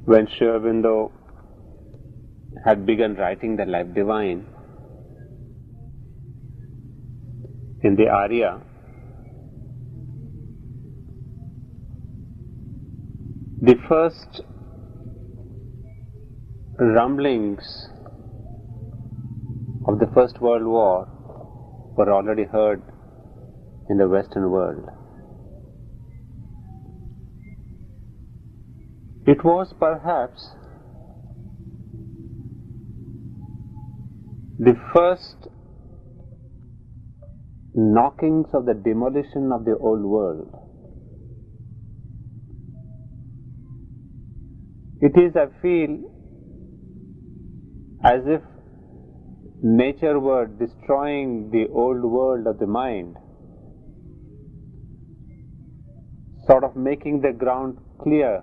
when Aurobindo had begun writing the Life Divine, in the aria, the first rumblings of the First World War were already heard in the Western world. It was perhaps the first knockings of the demolition of the old world. It is, I feel, as if nature were destroying the old world of the mind, sort of making the ground clear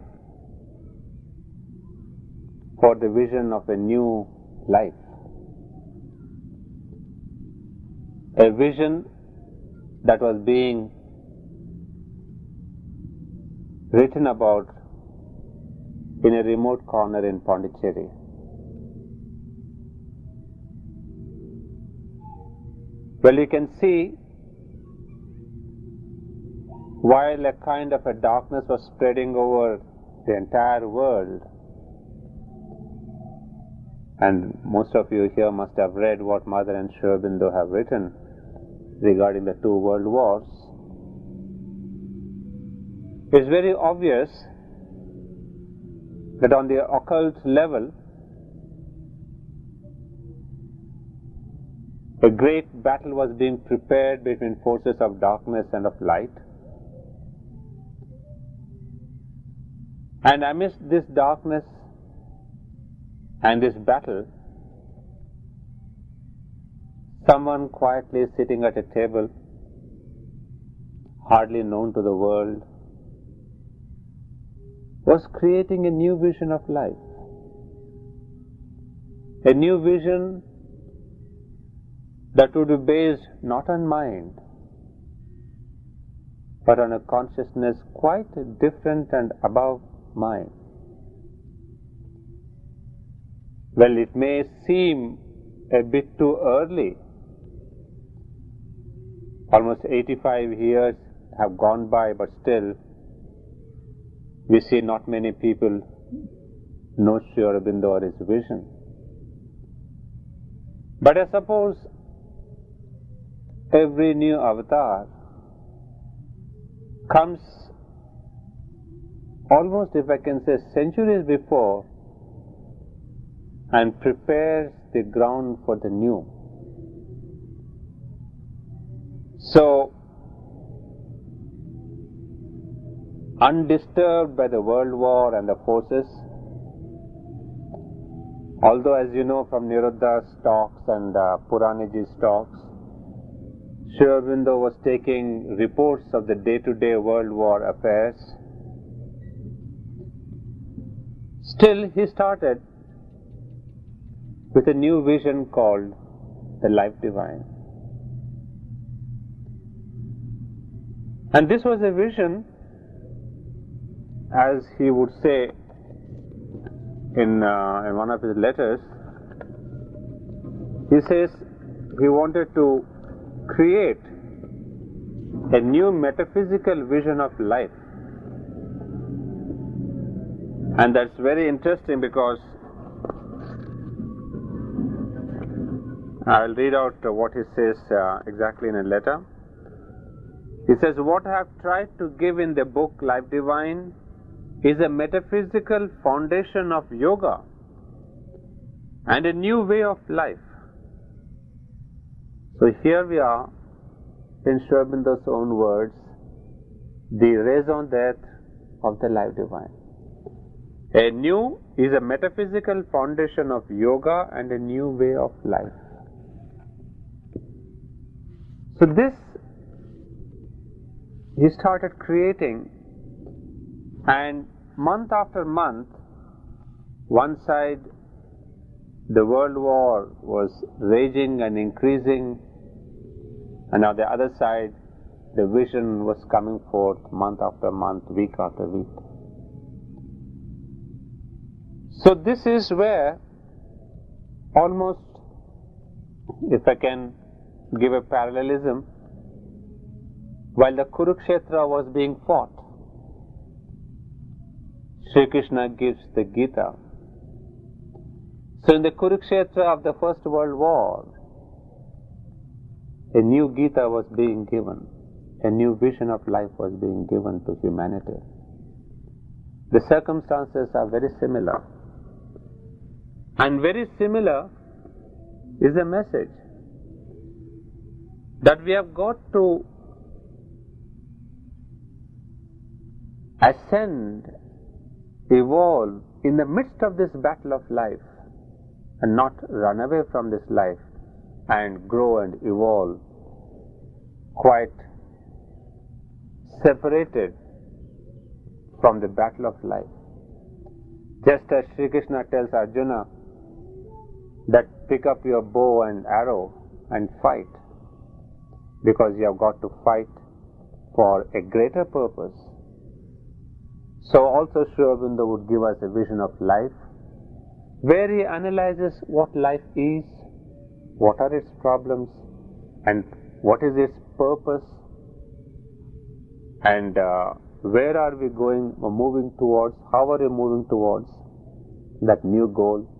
for the vision of a new life. A vision that was being written about in a remote corner in Puducherry. Well, you can see, while a kind of a darkness was spreading over the entire world, and most of you here must have read what Mother and Aurobindo have written regarding the two world wars, it's very obvious that on the occult level, a great battle was being prepared between forces of darkness and of light. And amidst this darkness and this battle, someone quietly sitting at a table, hardly known to the world, was creating a new vision of life. A new vision that would be based not on mind, but on a consciousness quite different and above mind. Well, it may seem a bit too early. Almost 85 years have gone by, but still we see not many people know Sri Aurobindo or his vision. But I suppose every new avatar comes almost, if I can say, centuries before and prepares the ground for the new. So, undisturbed by the world war and the forces, although as you know from Niruddha's talks and Puranaji's talks, Sri Aurobindo was taking reports of the day-to-day world war affairs. Still, he started with a new vision called the Life Divine. And this was a vision, as he would say in one of his letters. He says he wanted to create a new metaphysical vision of life. And that's very interesting, because I'll read out what he says exactly in a letter. He says, "What I have tried to give in the book Life Divine is a metaphysical foundation of yoga and a new way of life." So here we are, in Sri Aurobindo's own words, the raison d'etre of the Life Divine. A new is a metaphysical foundation of yoga and a new way of life. So this he started creating, and month after month, one side the world war was raging and increasing, and on the other side the vision was coming forth month after month, week after week. So this is where almost, if I can give a parallelism, while the Kurukshetra was being fought, Sri Krishna gives the Gita. So in the Kurukshetra of the First World War, a new Gita was being given, a new vision of life was being given to humanity. The circumstances are very similar. And very similar is the message that we have got to ascend, evolve in the midst of this battle of life and not run away from this life and grow and evolve quite separated from the battle of life. Just as Sri Krishna tells Arjuna that pick up your bow and arrow and fight, because you have got to fight for a greater purpose. So also Sri Aurobindo would give us a vision of life, where he analyzes what life is, what are its problems, and what is its purpose, and where are we going or moving towards, how are we moving towards that new goal.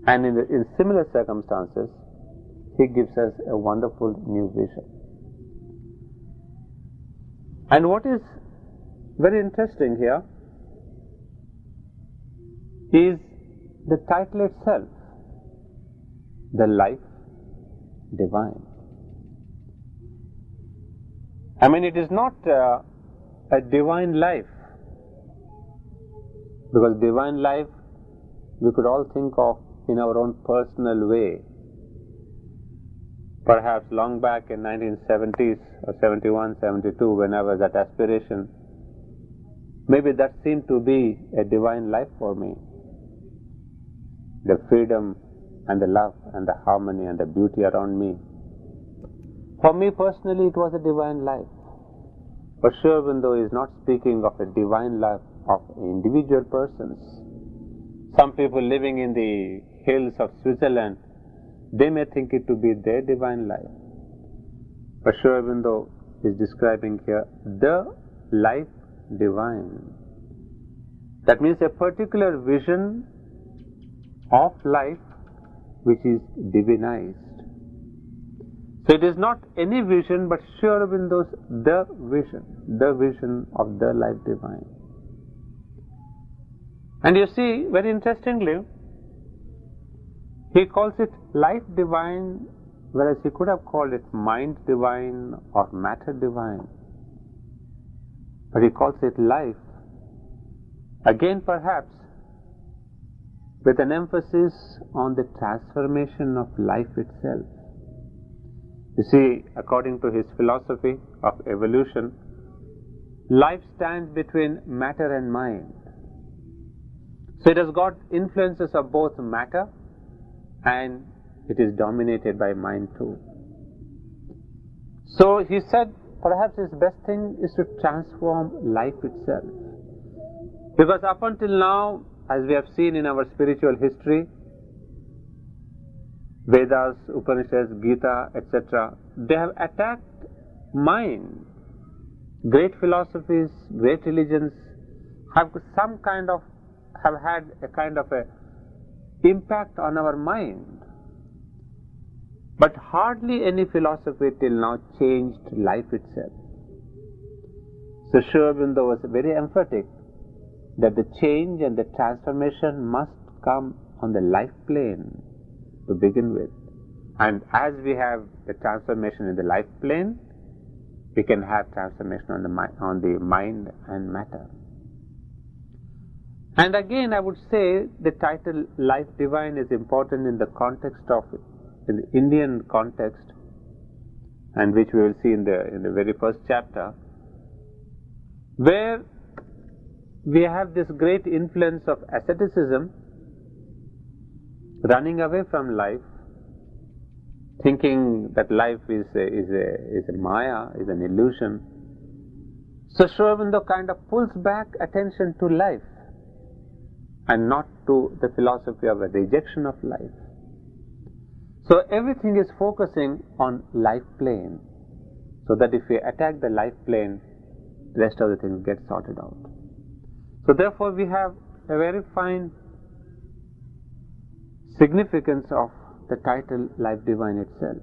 And in similar circumstances, he gives us a wonderful new vision. And what is very interesting here is the title itself, The Life Divine. I mean, it is not a divine life, because divine life we could all think of in our own personal way. Perhaps long back in 1970s or 71, 72, when I was at aspiration, maybe that seemed to be a divine life for me. The freedom and the love and the harmony and the beauty around me. For me personally, it was a divine life. But Sri Aurobindo is not speaking of a divine life of individual persons. Some people living in the hills of Switzerland, they may think it to be their divine life. But Sri Aurobindo is describing here the life divine. That means a particular vision of life which is divinized. So it is not any vision, but Sri Aurobindo's the vision of the life divine. And you see, very interestingly, he calls it life divine, whereas he could have called it mind divine or matter divine. But he calls it life, again perhaps with an emphasis on the transformation of life itself. You see, according to his philosophy of evolution, life stands between matter and mind. So it has got influences of both matter and it is dominated by mind too. So he said perhaps his best thing is to transform life itself. Because up until now, as we have seen in our spiritual history, Vedas, Upanishads, Gita, etc., they have attacked mind. Great philosophies, great religions have had a kind of a impact on our mind. But hardly any philosophy till now changed life itself. So Sri Aurobindo was very emphatic that the change and the transformation must come on the life plane to begin with. And as we have the transformation in the life plane, we can have transformation on the mind and matter. And again, I would say the title Life Divine is important in the context of, in the Indian context, and which we will see in the very first chapter, where we have this great influence of asceticism, running away from life, thinking that life is a maya, is an illusion. So Sri Aurobindo kind of pulls back attention to life and not to the philosophy of a rejection of life. So everything is focusing on life plane, so that if we attack the life plane, the rest of the things get sorted out. So therefore we have a very fine significance of the title Life Divine itself.